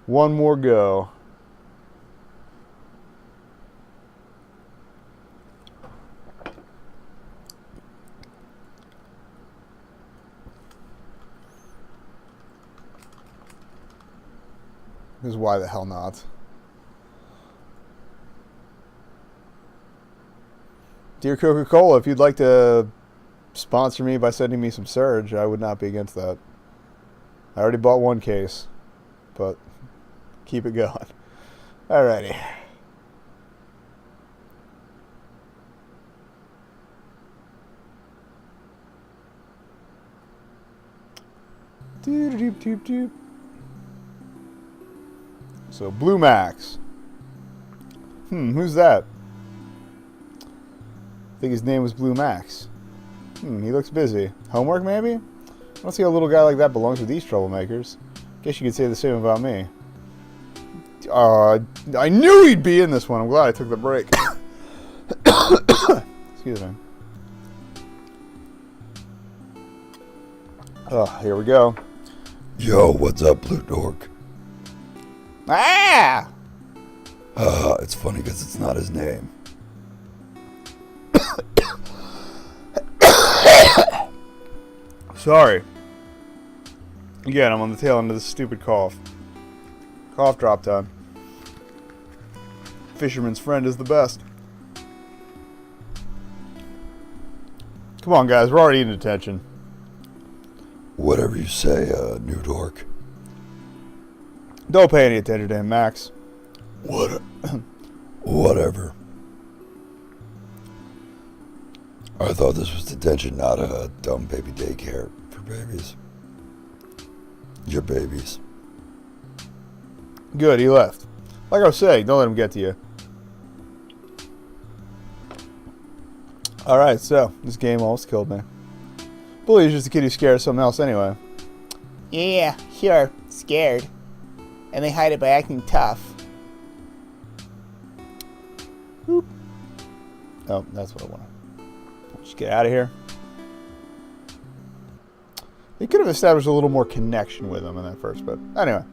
One more go. Because why the hell not? Dear Coca-Cola, if you'd like to sponsor me by sending me some Surge, I would not be against that. I already bought one case, but keep it going. Alrighty. Doop. So, Blue Max. Who's that? I think his name was Blue Max. He looks busy. Homework, maybe? I don't see a little guy like that belongs with these troublemakers. Guess you could say the same about me. I knew he'd be in this one. I'm glad I took the break. Excuse me. Oh, here we go. Yo, what's up, Blue Dork? Ah! It's funny because it's not his name. Sorry. Again, I'm on the tail end of this stupid cough. Cough drop time. Fisherman's friend is the best. Come on, guys. We're already in detention. Whatever you say, New Dork. Don't pay any attention to him, Max. Whatever. I thought this was detention, not a dumb baby daycare for babies. Your babies. Good, he left. Like I was saying, don't let him get to you. Alright, so, this game almost killed me. Bully is just a kid who's scared of something else anyway. Yeah, sure, scared. And they hide it by acting tough. Boop. Oh, that's what I wanted. Just get out of here. He could have established a little more connection with him in that first, but anyway.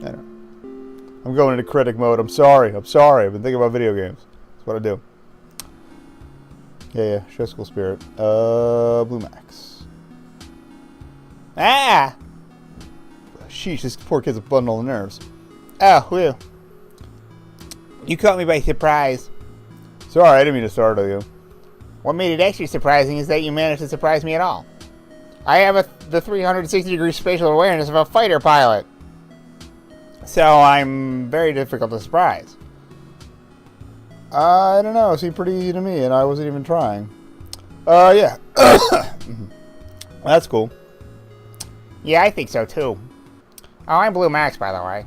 I'm going into critic mode. I'm sorry. I've been thinking about video games. That's what I do. Yeah, show school spirit. Blue Max. Ah! Sheesh, this poor kid's a bundle of nerves. Oh, whew. You caught me by surprise. Sorry, I didn't mean to startle you. What made it extra surprising is that you managed to surprise me at all. I have the 360-degree spatial awareness of a fighter pilot. So I'm very difficult to surprise. I don't know. It seemed pretty easy to me, and I wasn't even trying. Yeah. That's cool. Yeah, I think so, too. Oh, I'm Blue Max, by the way.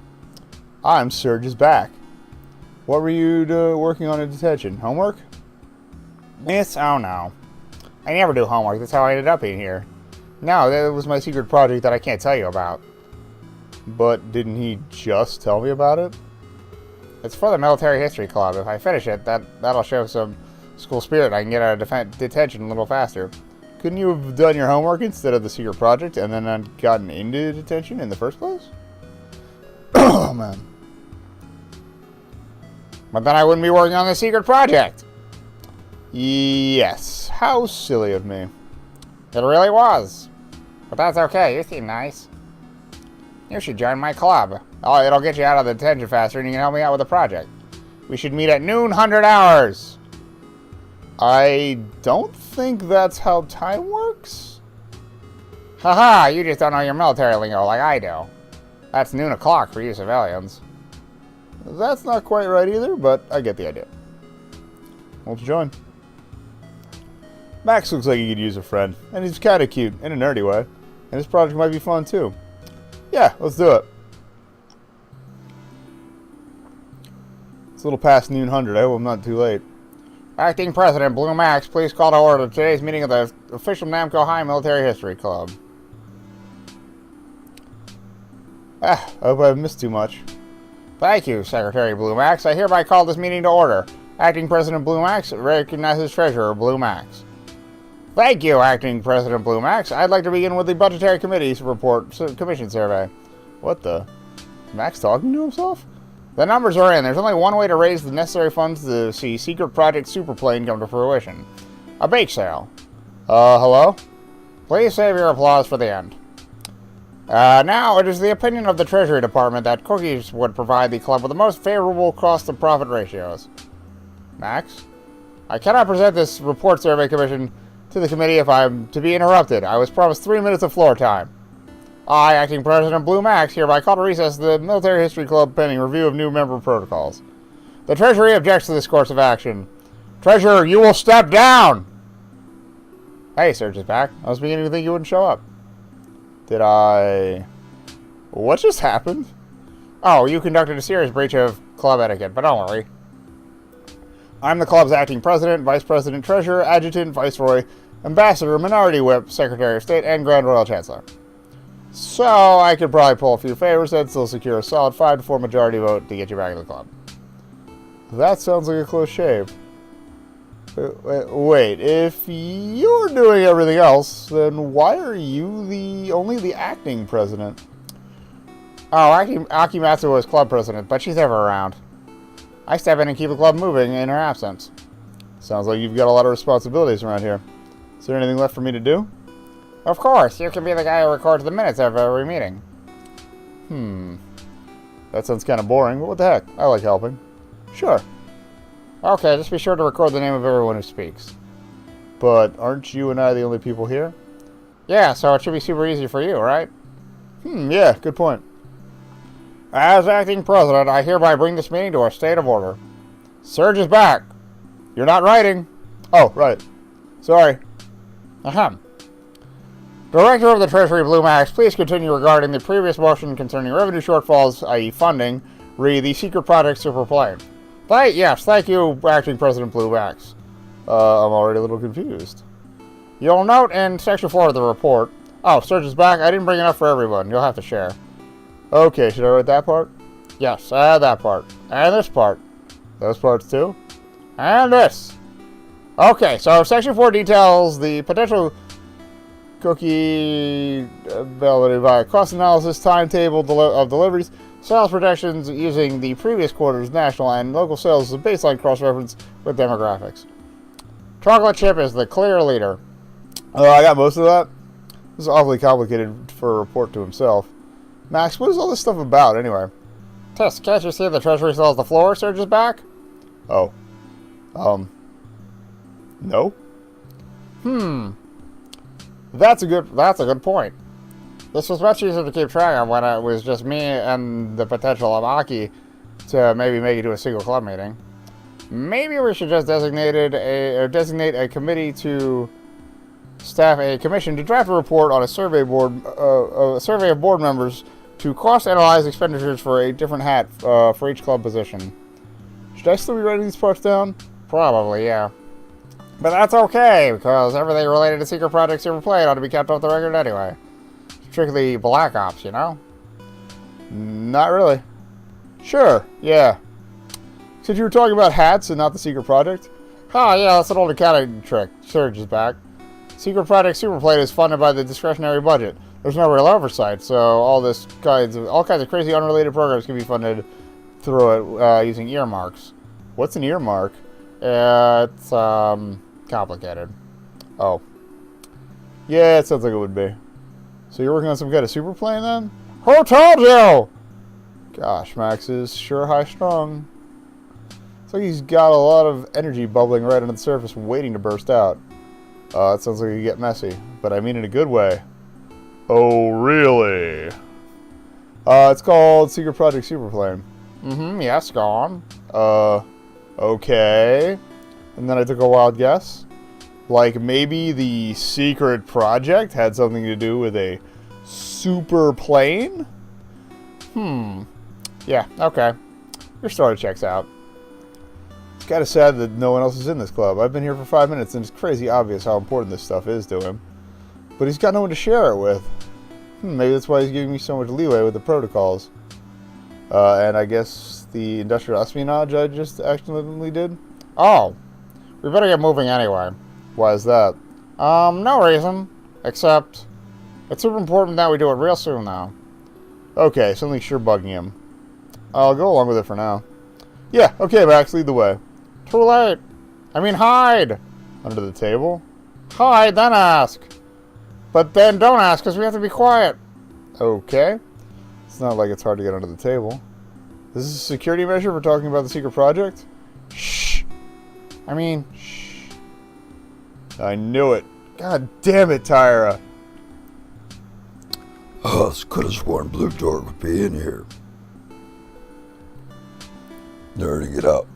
I'm Surge's back. What were you working on in detention? Homework? Miss? Oh, no. I never do homework. That's how I ended up in here. No, that was my secret project that I can't tell you about. But didn't he just tell me about it? It's for the Military History Club. If I finish it, that'll show some school spirit. I can get out of detention a little faster. Couldn't you have done your homework instead of the secret project and then gotten into detention in the first place? Oh, man. But then I wouldn't be working on the secret project. Yes. How silly of me. It really was. But that's okay. You seem nice. You should join my club. Oh, it'll get you out of the detention faster and you can help me out with the project. We should meet at noon, 100 hours. I don't think that's how time works. Haha, you just don't know your military lingo like I do. That's noon o'clock for you civilians. That's not quite right either, but I get the idea. Won't you join? Max looks like he could use a friend, and he's kind of cute, in a nerdy way. And this project might be fun, too. Yeah, let's do it. It's a little past noon 100. I hope I'm not too late. Acting President Blue Max, please call to order today's meeting of the official Namco High Military History Club. I hope I haven't missed too much. Thank you, Secretary Blue Max. I hereby call this meeting to order. Acting President Blue Max recognizes Treasurer Blue Max. Thank you, Acting President Blue Max. I'd like to begin with the Budgetary Committee's report commission survey. What the? Max talking to himself? The numbers are in. There's only one way to raise the necessary funds to see Secret Project Superplane come to fruition. A bake sale. Hello? Please save your applause for the end. Now, it is the opinion of the Treasury Department that cookies would provide the club with the most favorable cost-to-profit ratios. Max? I cannot present this report survey commission to the committee if I am to be interrupted. I was promised 3 minutes of floor time. I, Acting President Blue Max, hereby call to recess the Military History Club pending review of new member protocols. The Treasury objects to this course of action. Treasurer, you will step down! Hey, Surge is back. I was beginning to think you wouldn't show up. Did I... What just happened? Oh, you conducted a serious breach of club etiquette, but don't worry. I'm the club's acting president, vice president, treasurer, adjutant, viceroy, ambassador, minority whip, secretary of state, and grand royal chancellor. So I could probably pull a few favors and still secure a solid 5 to 4 majority vote to get you back in the club. That sounds like a close shave. Wait, if you're doing everything else, then why are you only the acting president? Oh, Akimatsu was club president, but she's never around. I step in and keep the club moving in her absence. Sounds like you've got a lot of responsibilities around here. Is there anything left for me to do? Of course, you can be the guy who records the minutes of every meeting. That sounds kind of boring, but what the heck? I like helping. Sure. Okay, just be sure to record the name of everyone who speaks. But aren't you and I the only people here? Yeah, so it should be super easy for you, right? Yeah, good point. As acting president, I hereby bring this meeting to a state of order. Surge is back. You're not writing. Oh, right. Sorry. Ahem. Director of the Treasury Blue Max, please continue regarding the previous motion concerning revenue shortfalls, i.e. funding, re the Secret Project Superplane. Yes, thank you, Acting President Blue Max. I'm already a little confused. You'll note in Section 4 of the report... Oh, Surge is back. I didn't bring enough for everyone. You'll have to share. Okay, should I write that part? Yes, add that part. And this part. Those parts too? And this. Okay, so Section 4 details the potential cookie ability via cost analysis, timetable of deliveries, sales projections using the previous quarter's national and local sales as a baseline cross-reference with demographics. Chocolate chip is the clear leader. I got most of that. This is awfully complicated for a report to himself. Max, what is all this stuff about, anyway? Tess, can't you see the treasury still has the floor? Surge is back? Oh. No? That's a good point. This was much easier to keep track of when it was just me and the potential of Aki to maybe make it to a single club meeting. Maybe we should just designate a committee to staff a commission to draft a report on a survey of board members to cost analyze expenditures for a different hat for each club position. Should I still be writing these parts down? Probably, yeah. But that's okay, because everything related to Secret Project Superplane ought to be kept off the record anyway. Strictly Black Ops, you know? Not really. Sure, yeah. Since you were talking about hats and not the Secret Project? Oh, yeah, that's an old accounting trick. Surge is back. Secret Project Superplane is funded by the discretionary budget. There's no real oversight, so all kinds of crazy unrelated programs can be funded through it using earmarks. What's an earmark? It's complicated. Oh. Yeah, it sounds like it would be. So you're working on some kind of superplane then? Who told you? Gosh, Max is sure high strung. It's like he's got a lot of energy bubbling right under the surface waiting to burst out. It sounds like you get messy, but I mean in a good way. Oh, really? It's called Secret Project Superplane. Yes, go on. Okay. And then I took a wild guess. Like maybe the secret project had something to do with a super plane? Yeah, okay. Your story checks out. It's kind of sad that no one else is in this club. I've been here for 5 minutes and it's crazy obvious how important this stuff is to him. But he's got no one to share it with. Maybe that's why he's giving me so much leeway with the protocols. And I guess the industrial espionage I just accidentally did? Oh, we better get moving anyway. Why is that? No reason. Except, it's super important that we do it real soon now. Okay, something's sure bugging him. I'll go along with it for now. Yeah, okay, Max, lead the way. Too late. I mean, hide. Under the table? Hide, then ask. But then don't ask, because we have to be quiet. Okay. It's not like it's hard to get under the table. This is a security measure for talking about the secret project? Shh. I mean, shh. I knew it. God damn it, Taira. Could have sworn Blue Dork would be in here. Nerding it up.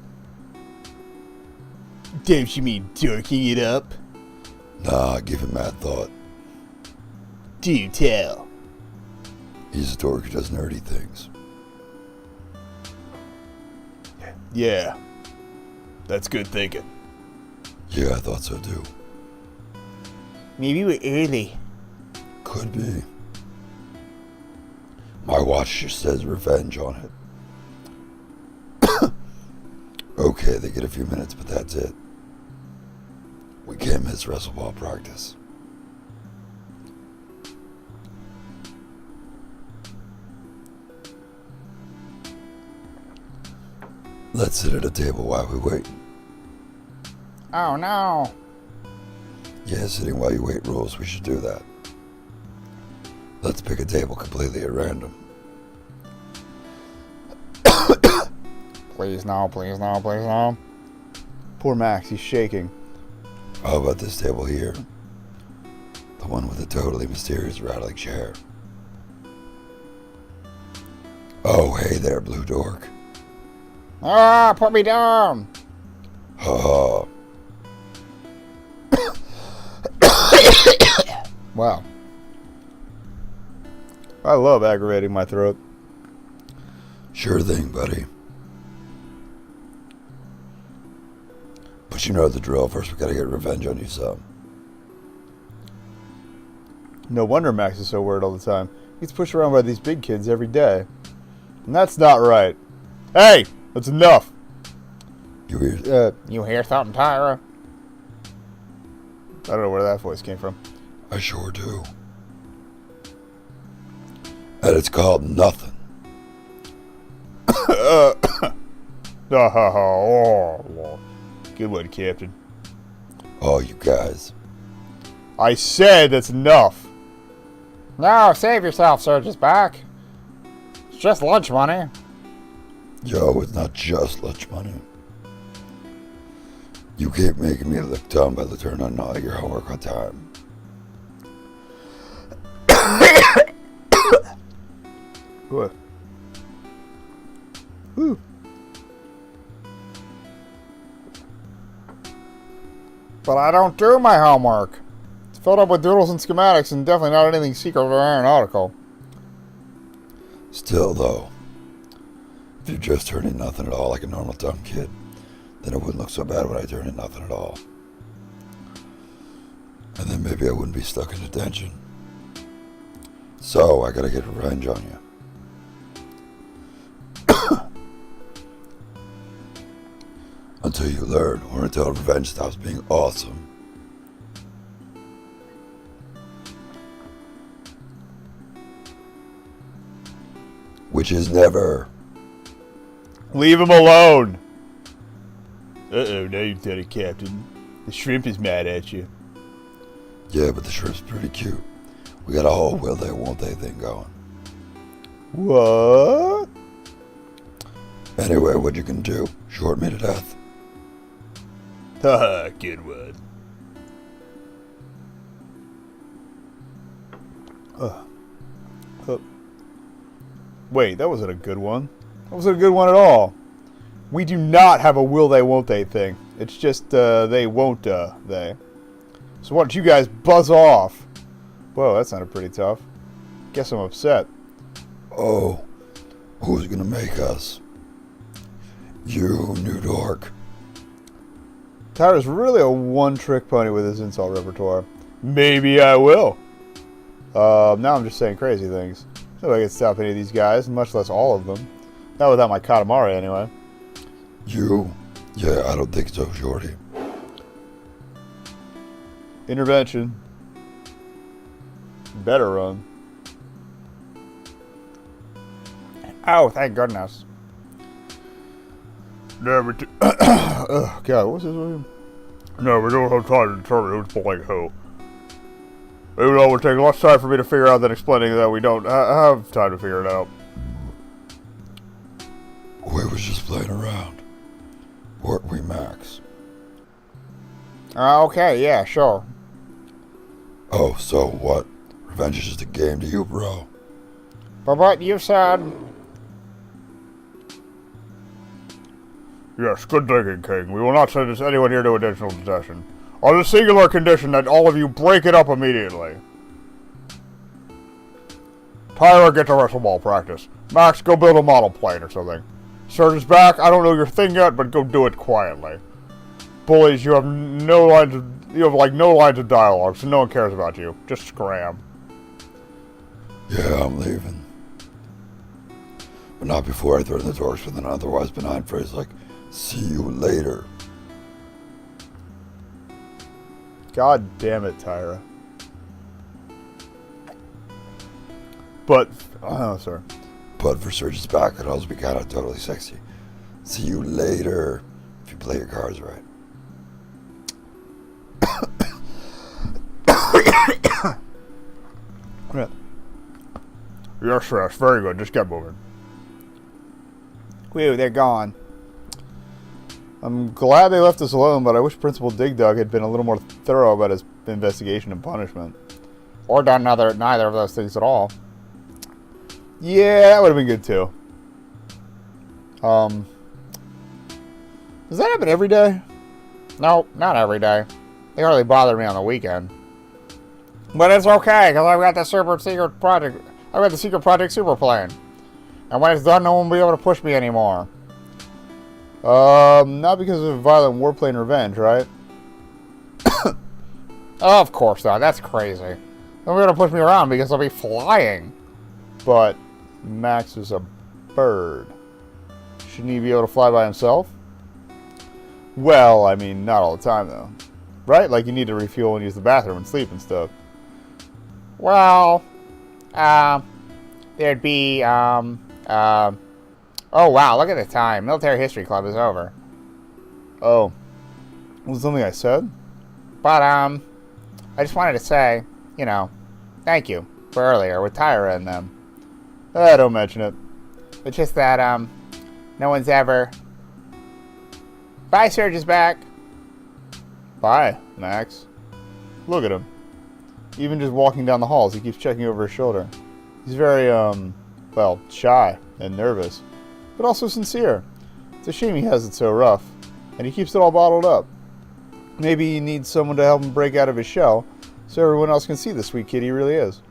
Don't you mean dorking it up? Nah, give him mad thought. Do tell. He's a dork who does nerdy things. Yeah. That's good thinking. Yeah, I thought so too. Maybe we're early. Could be. My watch just says revenge on it. Okay, they get a few minutes, but that's it. We can't miss wrestleball practice. Let's sit at a table while we wait. Oh, no. Yeah, sitting while you wait rules. We should do that. Let's pick a table completely at random. Please no, please no, please no. Poor Max, he's shaking. How about this table here? The one with the totally mysterious rattling chair. Oh, hey there, Blue Dork. Ah, put me down. Ha ha. Wow. I love aggravating my throat. Sure thing, buddy. But you know the drill. First, we gotta get revenge on you some. No wonder Max is so worried all the time. He gets pushed around by these big kids every day. And that's not right. Hey! That's enough! You hear? You hear something, Taira? I don't know where that voice came from. I sure do. And it's called nothing. Oh, good one, Captain. Oh, you guys. I said that's enough. No, save yourself, Surge is back. It's just lunch money. Yo, it's not just lunch money. You keep making me look dumb by turning on all your homework on time. What? Whew. But I don't do my homework. It's filled up with doodles and schematics and definitely not anything secret or aeronautical. Still, though, if you're just turning nothing at all like a normal dumb kid, then it wouldn't look so bad when I turn in nothing at all. And then maybe I wouldn't be stuck in detention. So, I gotta get revenge on you. Until you learn, or until revenge stops being awesome. Which is never. Leave him alone! Uh-oh, now you've done it, Captain. The shrimp is mad at you. Yeah, but the shrimp's pretty cute. We got a whole will they, won't they thing going. What? Anyway, what you can do? Short me to death. Haha, good one. Wait, that wasn't a good one. That wasn't a good one at all. We do not have a will they, won't they thing. It's just, they won't, they. So why don't you guys buzz off? Whoa, that sounded pretty tough. Guess I'm upset. Oh, who's gonna make us? You, new dork. Taira's really a one-trick pony with his insult repertoire. Maybe I will. Now I'm just saying crazy things. No way I can stop any of these guys, much less all of them. Not without my Katamari, anyway. You? Yeah, I don't think so, Shorty. Intervention. Better run. Oh, thank goodness. Never. Oh God, what's his name? No, we don't have time to determine who's pulling who. Even though it would take less time for me to figure out than explaining that we don't have time to figure it out. We was just playing around. Weren't we, Max? Okay, yeah, sure. Oh, so what? Revenge is just a game to you, bro? But what you said... Yes, good thinking, King. We will not send anyone here to additional detention. On the singular condition that all of you break it up immediately. Taira, get to wrestle ball practice. Max, go build a model plane or something. Surge is back. I don't know your thing yet, but go do it quietly. Bullies, you have no lines of dialogue, so no one cares about you. Just scram. Yeah, I'm leaving. But not before I threaten the torch with an otherwise benign phrase like, see you later. God damn it, Taira. But, oh, sorry. But for Surge's back, it'd also be kind of totally sexy. See you later, if you play your cards right. Yes, yes, very good. Just get moving. Whew, they're gone. I'm glad they left us alone, but I wish Principal Dig Dug had been a little more thorough about his investigation and punishment. Or done neither of those things at all. Yeah, that would have been good too. Does that happen every day? No, not every day. They hardly bother me on the weekend. But it's okay, because I've got the secret project. I've got the secret project super plane. And when it's done, no one will be able to push me anymore. Not because of violent warplane revenge, right? Oh, of course not. That's crazy. They're going to push me around because I'll be flying. But Max is a bird. Shouldn't he be able to fly by himself? Well, I mean, not all the time, though. Right? Like, you need to refuel and use the bathroom and sleep and stuff. Well, there'd be, oh, wow, look at the time. Military History Club is over. Oh. Was it something I said? But, I just wanted to say, you know, thank you for earlier with Taira and them. Don't mention it. It's just that, no one's ever... Bye, Surge is back. Bye, Max. Look at him. Even just walking down the halls, he keeps checking over his shoulder. He's very, well, shy and nervous, but also sincere. It's a shame he has it so rough, and he keeps it all bottled up. Maybe he needs someone to help him break out of his shell, so everyone else can see the sweet kid he really is.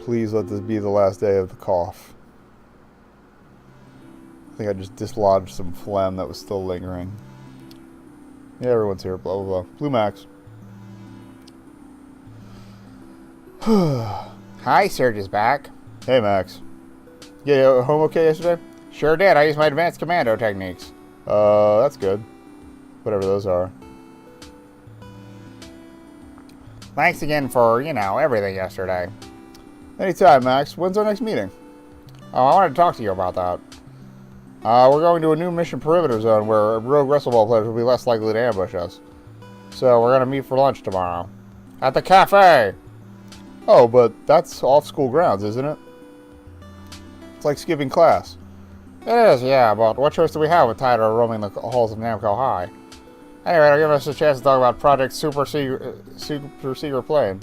Please let this be the last day of the cough. I think I just dislodged some phlegm that was still lingering. Yeah, everyone's here, blah, blah, blah. Blue Max. Hi, Surge is back. Hey, Max. Yeah, home okay yesterday? Sure did. I used my advanced commando techniques. That's good. Whatever those are. Thanks again for, you know, everything yesterday. Anytime, Max. When's our next meeting? Oh, I wanted to talk to you about that. We're going to a new mission perimeter zone where rogue wrestleball players will be less likely to ambush us. So we're going to meet for lunch tomorrow. At the cafe! Oh, but that's off-school grounds, isn't it? It's like skipping class. It is, yeah, but what choice do we have with Taira roaming the halls of Namco High? Anyway, it'll give us a chance to talk about Project Super Secret Plane.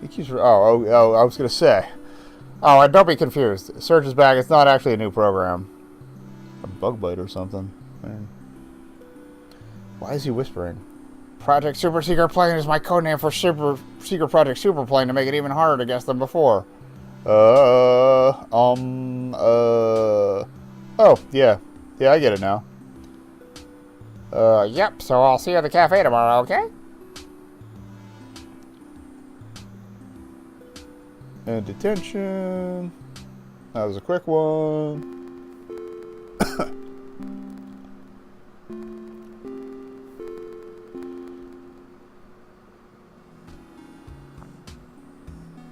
He keeps... Oh, I was going to say. Oh, and don't be confused. Surge is back. It's not actually a new program. A bug bite or something. Man. Why is he whispering? Project Super Secret Plane is my codename for Secret Project Super Plane to make it even harder to guess than before. Oh, yeah. Yeah, I get it now. Yep, so I'll see you at the cafe tomorrow, okay? And detention. That was a quick one.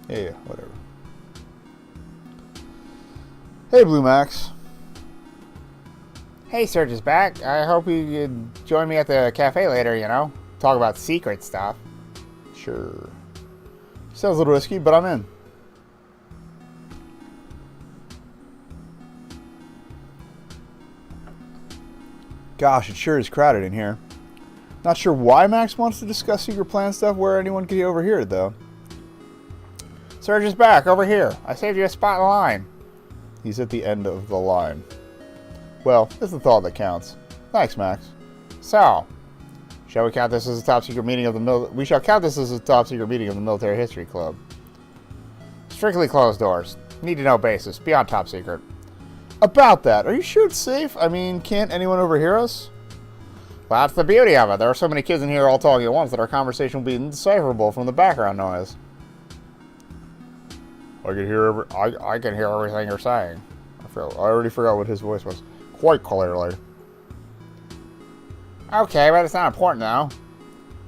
Yeah, whatever. Hey, Blue Max. Hey, Serge is back. I hope you could join me at the cafe later, you know? Talk about secret stuff. Sure. Sounds a little risky, but I'm in. Gosh, it sure is crowded in here. Not sure why Max wants to discuss secret plan stuff where anyone could overhear it, though. Serge is back, over here. I saved you a spot in the line. He's at the end of the line. Well, it's the thought that counts. Thanks, Max. So, shall we count this as a top secret meeting of the We shall count this as a top secret meeting of the Military History Club. Strictly closed doors. Need to know basis. Beyond top secret. About that, are you sure it's safe? I mean, can't anyone overhear us? Well, that's the beauty of it. There are so many kids in here all talking at once that our conversation will be indecipherable from the background noise. I can hear I can hear everything you're saying. I already forgot what his voice was. Quite clearly. Okay, but it's not important now.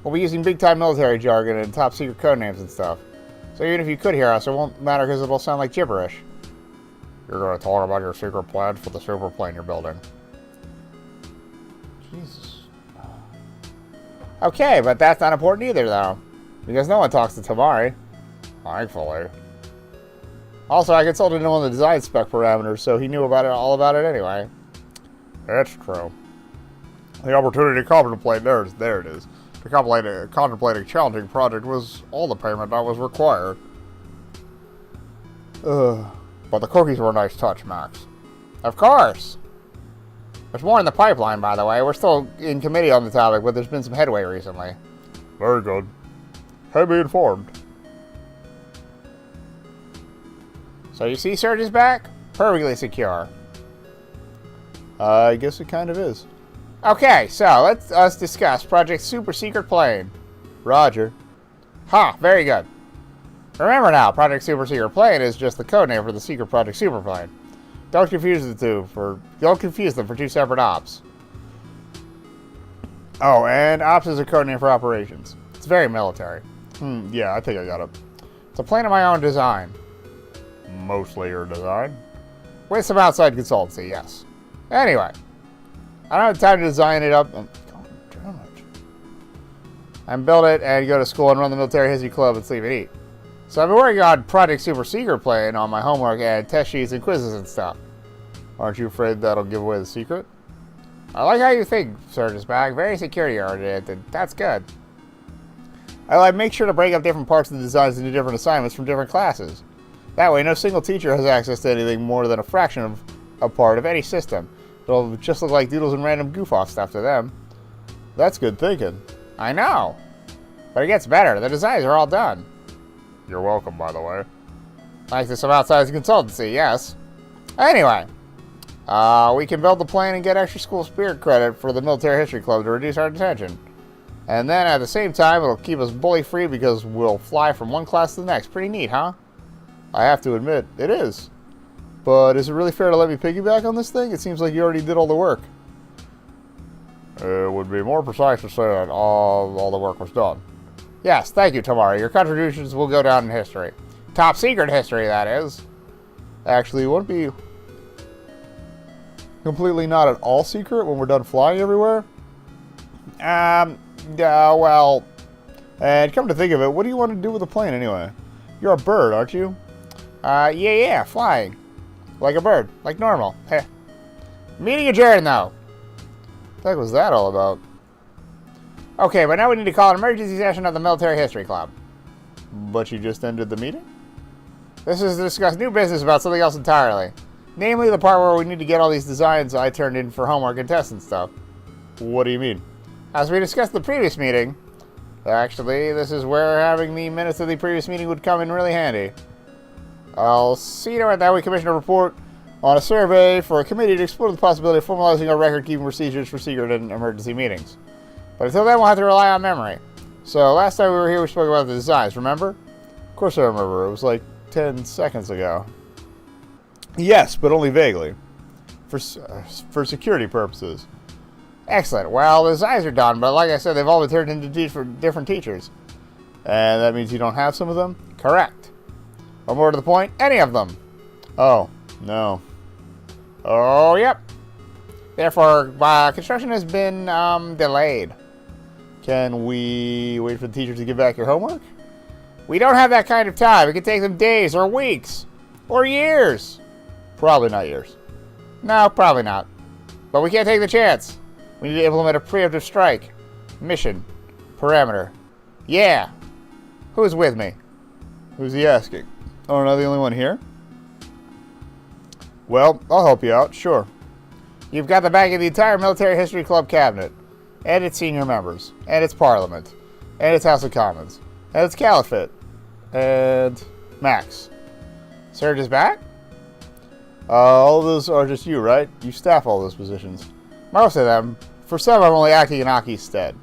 We'll be using big-time military jargon and top-secret code names and stuff. So even if you could hear us, it won't matter because it'll sound like gibberish. You're going to talk about your secret plans for the super plane you're building. Jesus. Okay, but that's not important either, though. Because no one talks to Tamari. Thankfully. Also, I consulted him on the design spec parameters, so he knew all about it anyway. That's true. The opportunity to contemplate, there it is. To contemplate a challenging project was all the payment that was required. But the cookies were a nice touch, Max. Of course! There's more in the pipeline, by the way. We're still in committee on the topic, but there's been some headway recently. Very good. Have me informed. So you see Serge is back? Perfectly secure. I guess it kind of is. Okay, so let's discuss Project Super Secret Plane. Roger. Huh, very good. Remember now, Project Super Secret Plane is just the code name for the Secret Project Super Plane. Don't confuse them for two separate ops. Oh, and ops is a code name for operations. It's very military. Yeah, I think I got it. It's a plane of my own design. Mostly your design. With some outside consultancy, yes. Anyway, I don't have time to design it up and build it and go to school and run the Military History Club and sleep and eat. So I've been working on Project Super Secret Plane on my homework and test sheets and quizzes and stuff. Aren't you afraid that'll give away the secret? I like how you think, Serge is back. Very security oriented. That's good. I make sure to break up different parts of the designs into different assignments from different classes. That way, no single teacher has access to anything more than a fraction of a part of any system. It'll just look like doodles and random goof-off stuff to them. That's good thinking. I know. But it gets better. The designs are all done. You're welcome, by the way. Thanks to some outside consultancy, yes. Anyway, we can build the plane and get extra school spirit credit for the Military History Club to reduce our detention. And then at the same time, it'll keep us bully free because we'll fly from one class to the next. Pretty neat, huh? I have to admit, it is. But is it really fair to let me piggyback on this thing? It seems like you already did all the work. It would be more precise to say that all the work was done. Yes, thank you, Tamari. Your contributions will go down in history. Top secret history, that is. Actually, it won't be completely not at all secret when we're done flying everywhere. Well... And come to think of it, what do you want to do with the plane anyway? You're a bird, aren't you? Yeah, flying. Like a bird, like normal. Heh. Meeting adjourned, though. What the heck was that all about? Okay, but now we need to call an emergency session of the Military History Club. But you just ended the meeting? This is to discuss new business about something else entirely. Namely, the part where we need to get all these designs I turned in for homework and tests and stuff. What do you mean? As we discussed in the previous meeting, actually, this is where having the minutes of the previous meeting would come in really handy. I'll see to it that we commission a report on a survey for a committee to explore the possibility of formalizing our record-keeping procedures for secret and emergency meetings. But until then, we'll have to rely on memory. So last time we were here, we spoke about the designs, remember? Of course I remember. It was like 10 seconds ago. Yes, but only vaguely. For security purposes. Excellent. Well, the designs are done, but like I said, they've all been turned into different teachers. And that means you don't have some of them? Correct. Or more to the point, any of them. Oh, no. Oh, yep. Therefore, construction has been delayed. Can we wait for the teachers to give back your homework? We don't have that kind of time. It could take them days or weeks or years. Probably not years. No, probably not. But we can't take the chance. We need to implement a preemptive strike. Mission. Parameter. Yeah. Who's with me? Who's he asking? Oh, am I the only one here? Well, I'll help you out, sure. You've got the back of the entire Military History Club cabinet, and its senior members, and its parliament, and its House of Commons, and its caliphate, and Max. Surge is back? All of those are just you, right? You staff all those positions. Most of them. For some, I'm only acting in Aki's stead.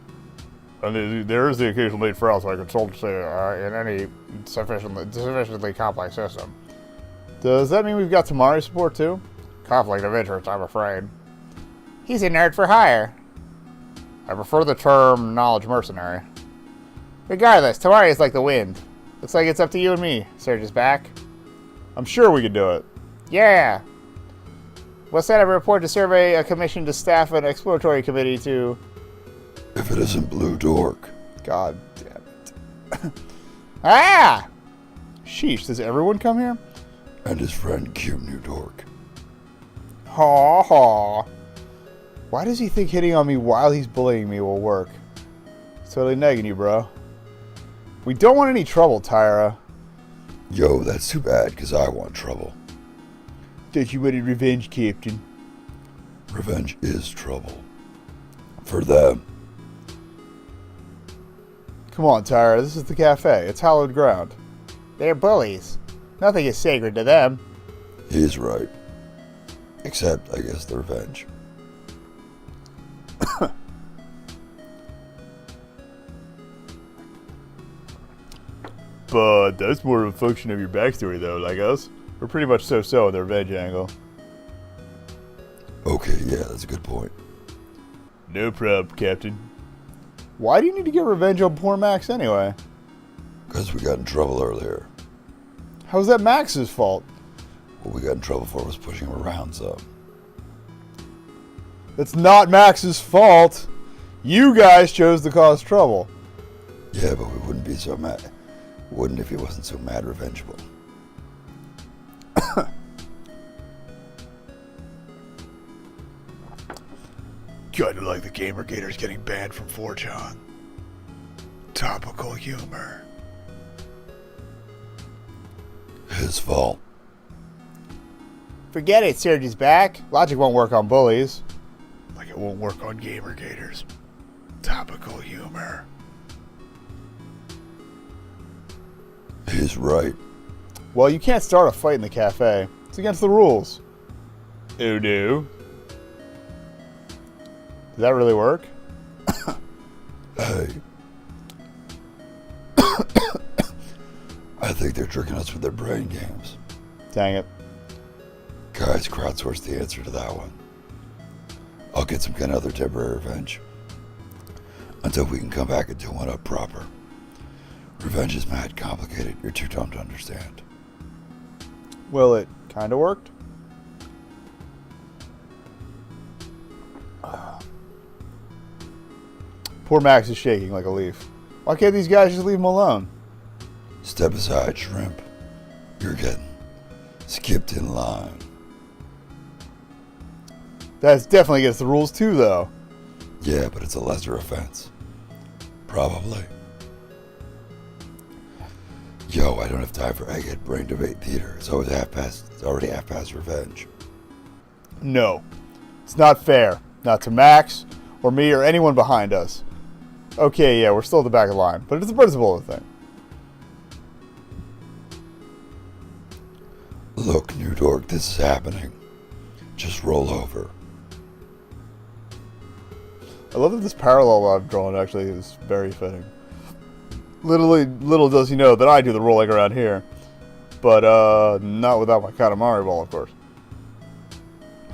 And there is the occasional need for outside consultancy In any sufficiently complex system. Does that mean we've got Tamari's support too? Conflict of interest, I'm afraid. He's a nerd for hire. I prefer the term knowledge mercenary. Regardless, Tamari is like the wind. Looks like it's up to you and me. Surge is back. I'm sure we could do it. Yeah. We'll set up a report to survey a commission to staff an exploratory committee to... If it isn't Blue Dork. God damn it. Ah! Sheesh, does everyone come here? And his friend Cute New Dork. Haw haw. Why does he think hitting on me while he's bullying me will work? It's totally negging you, bro. We don't want any trouble, Taira. Yo, that's too bad, because I want trouble. Thought you wanted revenge, Captain. Revenge is trouble. For them. Come on, Taira, this is the cafe. It's hallowed ground. They're bullies. Nothing is sacred to them. He's right. Except, I guess, the revenge. But that's more of a function of your backstory, though, like us. We're pretty much so-so in the revenge angle. Okay, yeah, that's a good point. No problem, Captain. Why do you need to get revenge on poor Max anyway? Because we got in trouble earlier. How's that Max's fault? What we got in trouble for was pushing him around some. It's not Max's fault. You guys chose to cause trouble. Yeah, but we wouldn't be so mad. Wouldn't if he wasn't so mad revengeful. Kinda like the Gamergators getting banned from 4chan. Topical humor. His fault. Forget it, Surge is back. Logic won't work on bullies. Like it won't work on Gamergators. Topical humor. He's right. Well, you can't start a fight in the cafe. It's against the rules. Oh no. Does that really work? Hey. I think they're tricking us with their brain games. Dang it. Guys, crowdsource the answer to that one. I'll get some kind of other temporary revenge. Until we can come back and do one up proper. Revenge is mad complicated. You're too dumb to understand. Well, it kind of worked. Poor Max is shaking like a leaf. Why can't these guys just leave him alone? Step aside, shrimp. You're getting skipped in line. That's definitely against the rules too, though. Yeah, but it's a lesser offense. Probably. Yo, I don't have time for egghead brain debate theater. It's always already half past revenge. No. It's not fair. Not to Max, or me, or anyone behind us. Okay, yeah, we're still at the back of the line, but it's the principle of the thing. Look, New Dork, this is happening. Just roll over. I love that this parallel I've drawn actually is very fitting. Little does he know that I do the rolling around here. But, not without my Katamari ball, of course.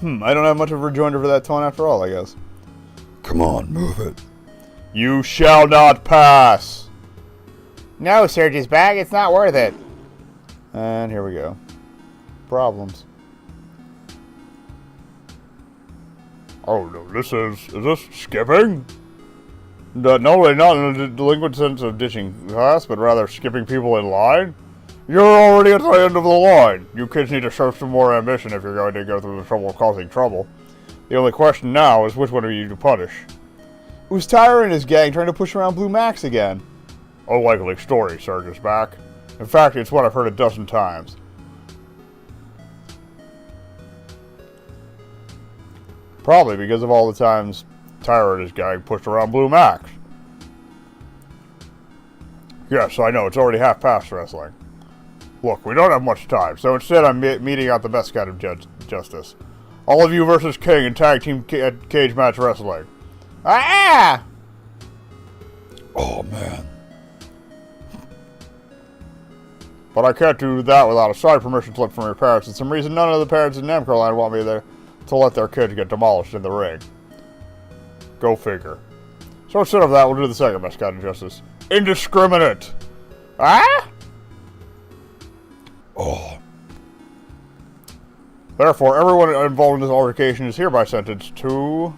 I don't have much of a rejoinder for that taunt after all, I guess. Come on, move it. You shall not pass! No, Surge is back. It's not worth it. And here we go. Problems. Oh no, is this skipping? No, not in the delinquent sense of ditching class, but rather skipping people in line? You're already at the end of the line. You kids need to show some more ambition if you're going to go through the trouble of causing trouble. The only question now is which one of you to punish. It was Taira and his gang trying to push around Blue Max again. A likely story, Surge is back. In fact, it's what I've heard a dozen times. Probably because of all the times Taira and his gang pushed around Blue Max. Yes, I know, it's already half past wrestling. Look, we don't have much time, so instead I'm meeting out the best kind of justice. All of you versus King in tag team cage match wrestling. Ah! Oh, man. But I can't do that without a side permission slip from your parents. For some reason, none of the parents in Namco land want me there to let their kids get demolished in the ring. Go figure. So instead of that, we'll do the second best kind of justice. Indiscriminate! Ah? Oh. Therefore, everyone involved in this altercation is hereby sentenced to...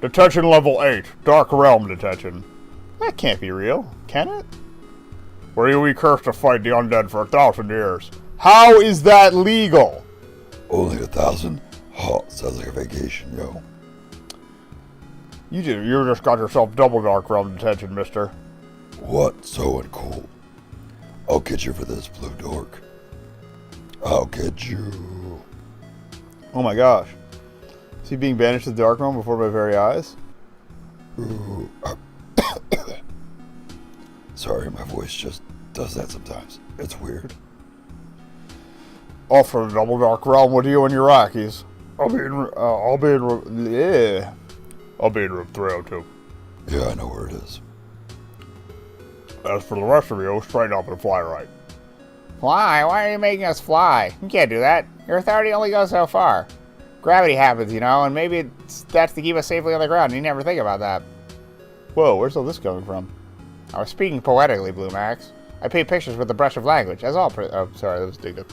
Detention level 8. Dark Realm detention. That can't be real, can it? Where you be cursed to fight the undead for 1,000 years. How is that legal? Only 1,000? Oh, sounds like a vacation, yo. You just got yourself double Dark Realm detention, mister. What? So uncool. I'll get you for this, blue dork. I'll get you. Oh my gosh. Is he being banished to the Dark Realm before my very eyes? Ooh. Sorry, my voice just does that sometimes. It's weird. Off for the double Dark Realm with you and your Rockies. I'll be in room 302. Yeah, I know where it is. As for the rest of you, straighten up and fly right. Fly? Why are you making us fly? You can't do that. Your authority only goes so far. Gravity happens, you know, and maybe that's to keep us safely on the ground. You never think about that. Whoa, where's all this coming from? I was speaking poetically, Blue Max. I paint pictures with the brush of language, as all oh, sorry, that was digged.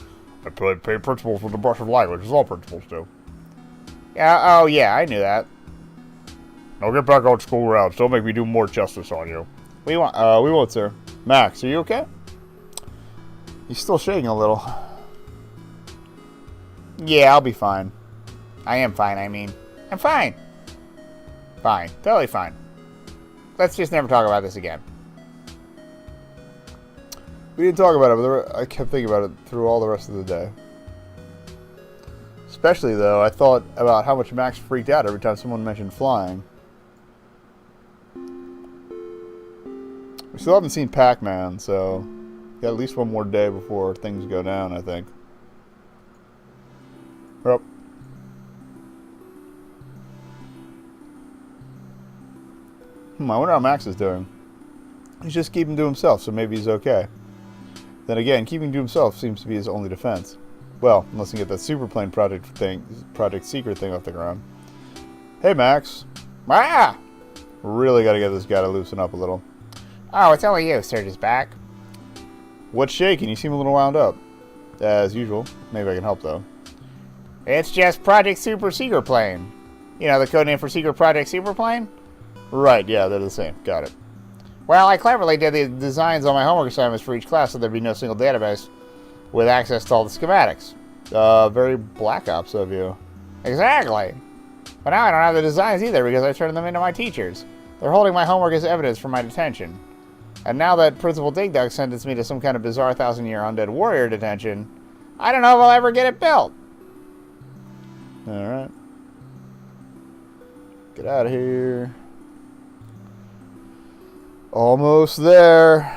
I paint principles with the brush of language, as all principles do. Yeah, oh yeah, I knew that. Now get back on school rounds. Don't make me do more justice on you. We won't, sir. Max, are you okay? He's still shaking a little. Yeah, I'll be fine. I am fine, I mean. I'm fine. Fine. Totally fine. Let's just never talk about this again. We didn't talk about it, but I kept thinking about it through all the rest of the day. Especially, though, I thought about how much Max freaked out every time someone mentioned flying. We still haven't seen Pac-Man, so got at least one more day before things go down, I think. Yep. I wonder how Max is doing. He's just keeping to himself, so maybe he's okay. Then again, keeping to himself seems to be his only defense. Well, unless you get that Superplane Project Secret thing off the ground. Hey, Max. Ah! Really got to get this guy to loosen up a little. Oh, it's only you, Surge is back. What's shaking? You seem a little wound up. As usual. Maybe I can help, though. It's just Project Super Secret Plane. You know, the codename for Secret Project Superplane? Right, yeah, they're the same. Got it. Well, I cleverly did the designs on my homework assignments for each class so there'd be no single database with access to all the schematics. Very Black Ops of you. Exactly. But now I don't have the designs either because I turned them into my teachers. They're holding my homework as evidence for my detention. And now that Principal Dig Dug sentenced me to some kind of bizarre 1,000-year undead warrior detention, I don't know if I'll ever get it built. Alright. Get out of here. Almost there.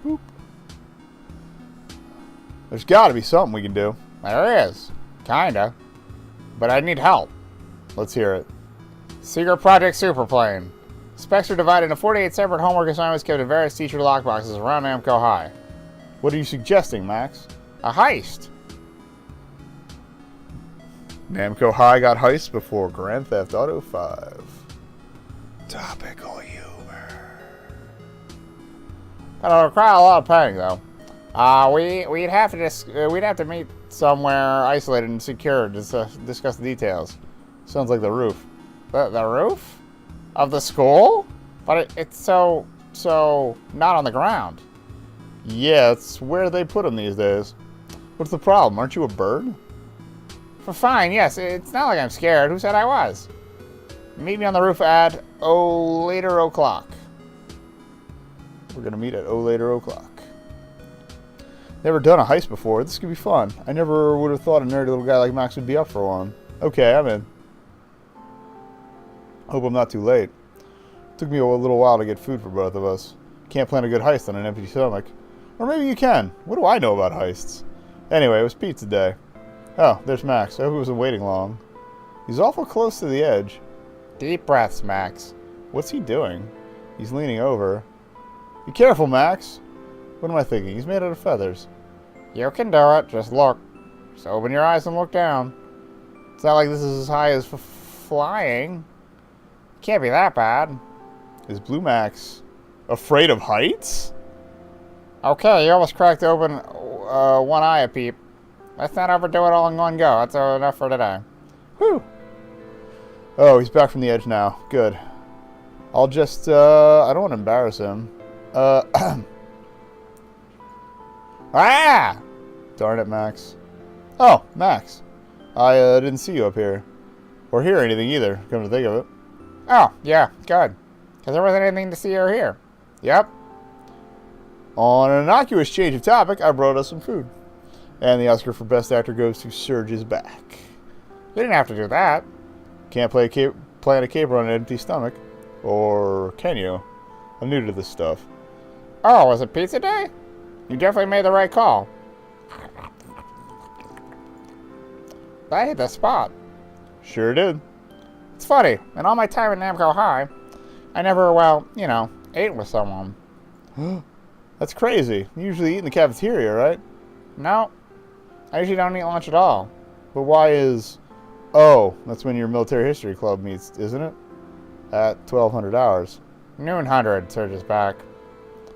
Boop. There's got to be something we can do. There is. Kinda. But I need help. Let's hear it. Secret Project Superplane. Specs are divided into 48 separate homework assignments kept in various teacher lockboxes around Namco High. What are you suggesting, Max? A heist. Namco High got heist before Grand Theft Auto 5. Topical humor. That'll require a lot of planning, though. We'd have to meet somewhere isolated and secure to discuss the details. Sounds like the roof. The roof of the school? But it's so not on the ground. Yeah, it's where they put them these days. What's the problem? Aren't you a bird? Fine, yes. It's not like I'm scared. Who said I was? Meet me on the roof at later o'clock. We're gonna meet at later o'clock. Never done a heist before. This could be fun. I never would have thought a nerdy little guy like Max would be up for one. Okay, I'm in. Hope I'm not too late. Took me a little while to get food for both of us. Can't plan a good heist on an empty stomach. Or maybe you can. What do I know about heists? Anyway, it was pizza day. Oh, there's Max. I hope he wasn't waiting long. He's awful close to the edge. Deep breaths, Max. What's he doing? He's leaning over. Be careful, Max. What am I thinking? He's made out of feathers. You can do it. Just look. Just open your eyes and look down. It's not like this is as high as flying. Can't be that bad. Is Blue Max afraid of heights? Okay, you almost cracked open one eye a peep. Let's not overdo it all in one go. That's enough for today. Whew. Oh, he's back from the edge now. Good. I'll just, I don't want to embarrass him. Ah! Darn it, Max. Oh, Max. I didn't see you up here. Or hear anything either, come to think of it. Oh, yeah, good. Because there wasn't anything to see or hear. Yep. On an innocuous change of topic, I brought us some food. And the Oscar for Best Actor goes to Surge's back. You didn't have to do that. Can't plan a caper on an empty stomach. Or can you? I'm new to this stuff. Oh, was it pizza day? You definitely made the right call. That hit the spot. Sure did. It's funny. In all my time at Namco High, I never, well, you know, ate with someone. That's crazy. You usually eat in the cafeteria, right? No. I usually don't eat lunch at all. But why is... Oh, that's when your military history club meets, isn't it? At 1200 hours. Noon 100, Surge's back.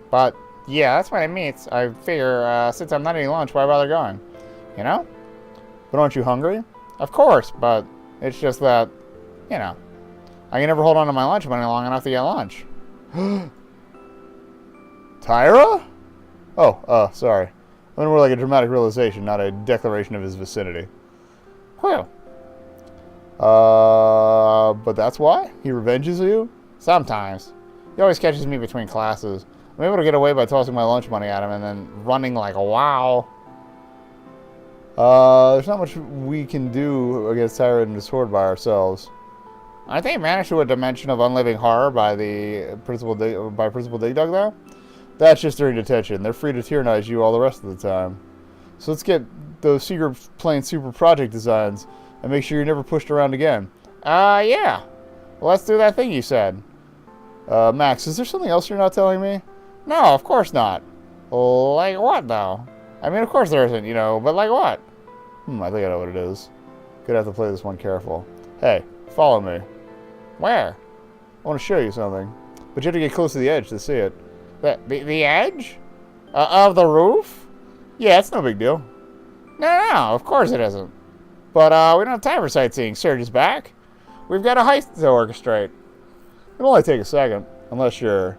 But, yeah, that's when it meets. I figure, since I'm not eating lunch, why bother going? You know? But aren't you hungry? Of course, but it's just that, you know, I can never hold on to my lunch money long enough to get lunch. Taira? Oh, sorry. I meant more like a dramatic realization, not a declaration of his vicinity. Whew. But that's why? He revenges you? Sometimes. He always catches me between classes. I'm able to get away by tossing my lunch money at him and then running like a wow. There's not much we can do against Taira and his horde by ourselves. Aren't they managed to a dimension of unliving horror by Principal Dig Dug, though? That's just during detention. They're free to tyrannize you all the rest of the time. So let's get those secret plane super project designs and make sure you're never pushed around again. Yeah. Well, let's do that thing you said. Max, is there something else you're not telling me? No, of course not. Like what, though? I mean, of course there isn't, you know, but like what? I think I know what it is. Gonna have to play this one careful. Hey, follow me. Where? I want to show you something. But you have to get close to the edge to see it. The edge? Of the roof? Yeah, it's no big deal. No, of course it isn't. But, we don't have time for sightseeing. Surge is back. We've got a heist to orchestrate. It'll only take a second, unless you're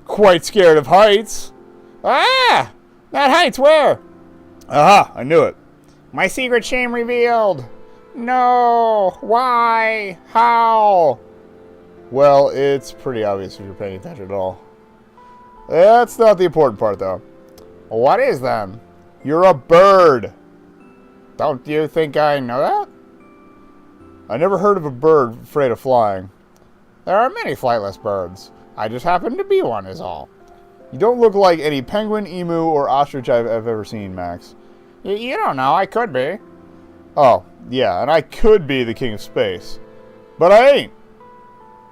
quite scared of heights. Ah! Not heights, where? Aha, I knew it. My secret shame revealed. No. Why? How? Well, it's pretty obvious if you're paying attention at all. That's not the important part, though. What is then? You're a bird. Don't you think I know that? I never heard of a bird afraid of flying. There are many flightless birds. I just happen to be one, is all. You don't look like any penguin, emu, or ostrich I've ever seen, Max. You don't know. I could be. Oh, yeah, and I could be the king of space. But I ain't.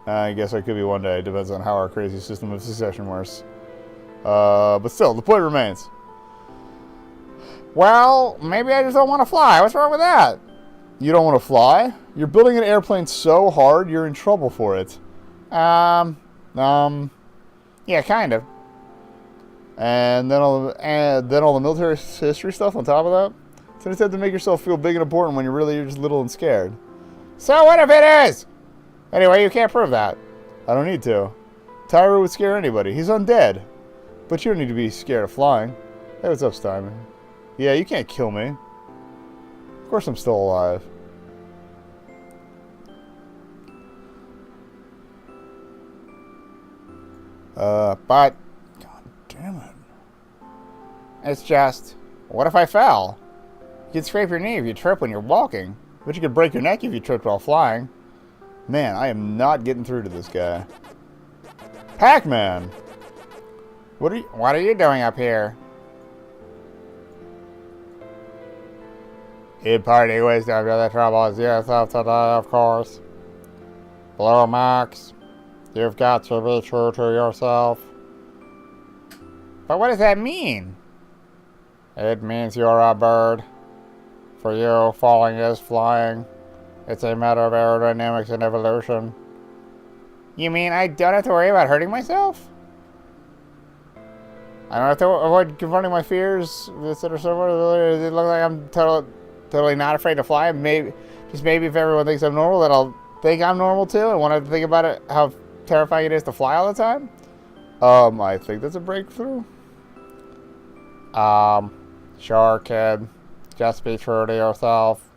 I guess I could be one day. Depends on how our crazy system of succession works. But still, the point remains. Well, maybe I just don't want to fly. What's wrong with that? You don't want to fly? You're building an airplane so hard, you're in trouble for it. Yeah, kind of. And then all the military history stuff on top of that. So you just have to make yourself feel big and important when you're just little and scared. So what if it is? Anyway, you can't prove that. I don't need to. Taira would scare anybody. He's undead. But you don't need to be scared of flying. Hey, what's up, Steinman? Yeah, you can't kill me. Of course I'm still alive. But God damn it. it's just, what if I fell? You could scrape your knee if you trip when you're walking. But you could break your neck if you tripped while flying. Man, I am not getting through to this guy. Pac-Man! What are you doing up here? Imparting wisdom to the troubles youth of today, of course. Blue Max, you've got to be true to yourself. But what does that mean? It means you're a bird. For you, falling is flying. It's a matter of aerodynamics and evolution. You mean I don't have to worry about hurting myself? I don't have to avoid confronting my fears, etc. Does it look like I'm totally not afraid to fly? Maybe if everyone thinks I'm normal, then I'll think I'm normal too, and want to think about it, how terrifying it is to fly all the time. I think that's a breakthrough. Sure, kid. Just be true to yourself.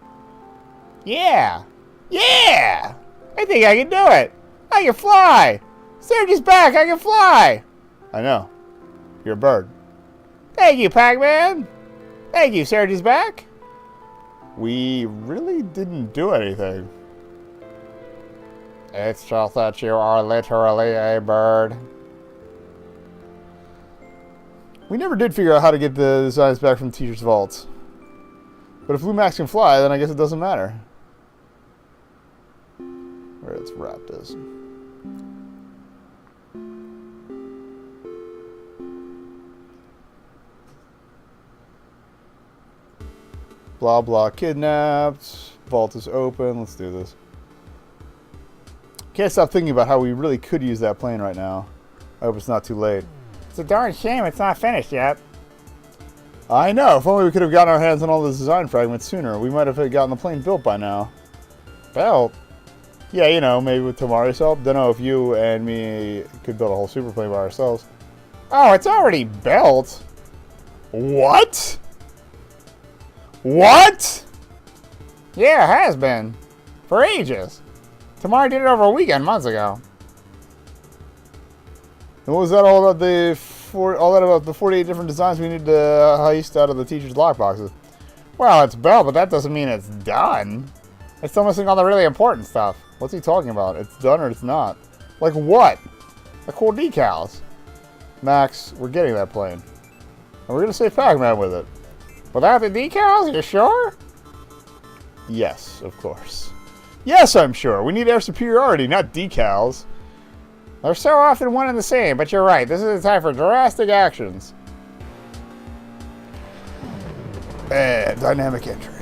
Yeah! Yeah! I think I can do it! I can fly! Serge's back! I can fly! I know. You're a bird. Thank you, Pac-Man! Thank you, Serge's back! We really didn't do anything. It's just that you are literally a bird. We never did figure out how to get the designs back from the teacher's vaults. But if Blue Max can fly, then I guess it doesn't matter. Where it's wrapped is. Blah blah kidnapped. Vault is open. Let's do this. Can't stop thinking about how we really could use that plane right now. I hope it's not too late. It's a darn shame it's not finished yet. I know. If only we could have gotten our hands on all the design fragments sooner, we might have gotten the plane built by now. Built? Yeah, you know, maybe with Tamari's help. Don't know if you and me could build a whole superplane by ourselves. Oh, it's already built. What? What? Yeah, it has been. For ages. Tamari did it over a weekend months ago. And what was that all about the 48 different designs we need to heist out of the teacher's lockboxes? Well, it's built, but that doesn't mean it's done. It's still missing all the really important stuff. What's he talking about? It's done or it's not? Like what? The cool decals. Max, we're getting that plane. And we're going to save Pac-Man with it. Without the decals, you sure? Yes, of course. Yes, I'm sure. We need air superiority, not decals. They're so often one and the same, but you're right. This is the time for drastic actions. And dynamic entry.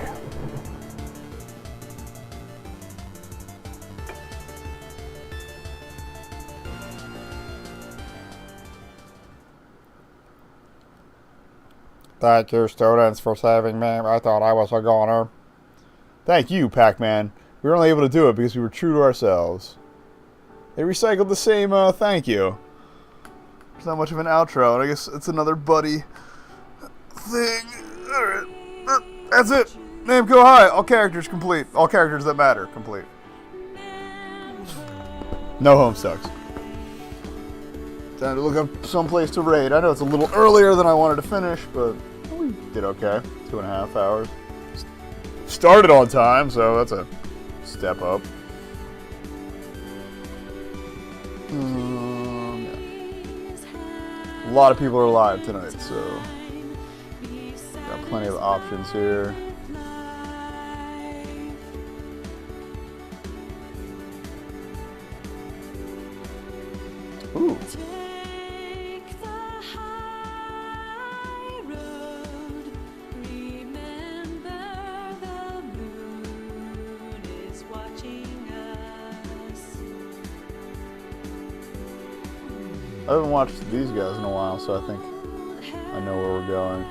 Thank you, students, for saving me. I thought I was a goner. Thank you, Pac-Man. We were only able to do it because we were true to ourselves. They recycled the same thank you. It's not much of an outro, and I guess it's another buddy thing. Alright. That's it. Namco High. All characters complete. All characters that matter complete. No Homestucks. Time to look up someplace to raid. I know it's a little earlier than I wanted to finish, but we did okay. 2.5 hours. Started on time, so that's a step up. Yeah. A lot of people are alive tonight, so got plenty of options here. Ooh. I haven't watched these guys in a while, so I think I know where we're going.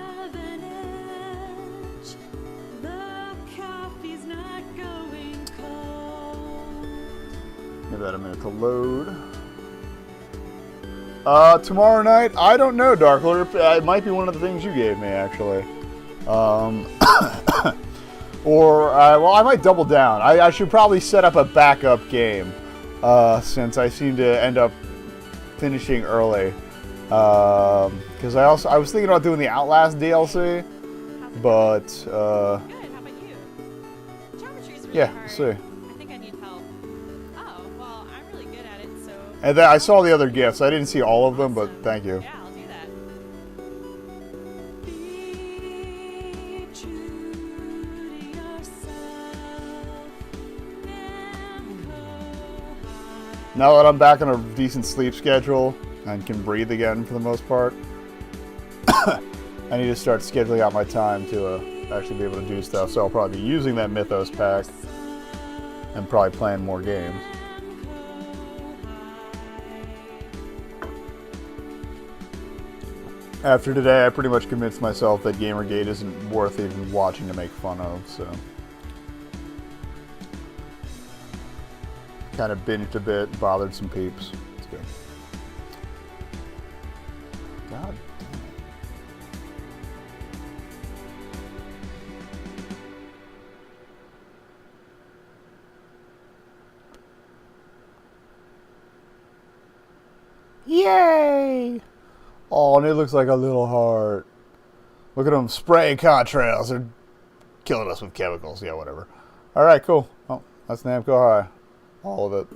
Give that a minute to load. Tomorrow night, I don't know, Dark Lord. It might be one of the things you gave me, actually. Or, well, I might double down. I should probably set up a backup game, since I seem to end up finishing early. Because I was thinking about doing the Outlast DLC, but, Good. How about you? Geometry's really yeah, hard. see. I think I need help. Oh, well, I'm really good at it, so... And then I saw the other gifts. I didn't see all of them, but Awesome. thank you. Yeah, I'll do that. Now that I'm back on a decent sleep schedule and can breathe again for the most part, I need to start scheduling out my time to actually be able to do stuff. So I'll probably be using that Mythos pack and probably playing more games. After today, I pretty much convinced myself that Gamergate isn't worth even watching to make fun of, so... Kind of binged a bit, bothered some peeps. It's good. God damn it. Yay! Oh, and it looks like a little heart. Look at them spraying contrails. They're killing us with chemicals. Yeah, whatever. Alright, cool. Oh, that's Namco High. All of it.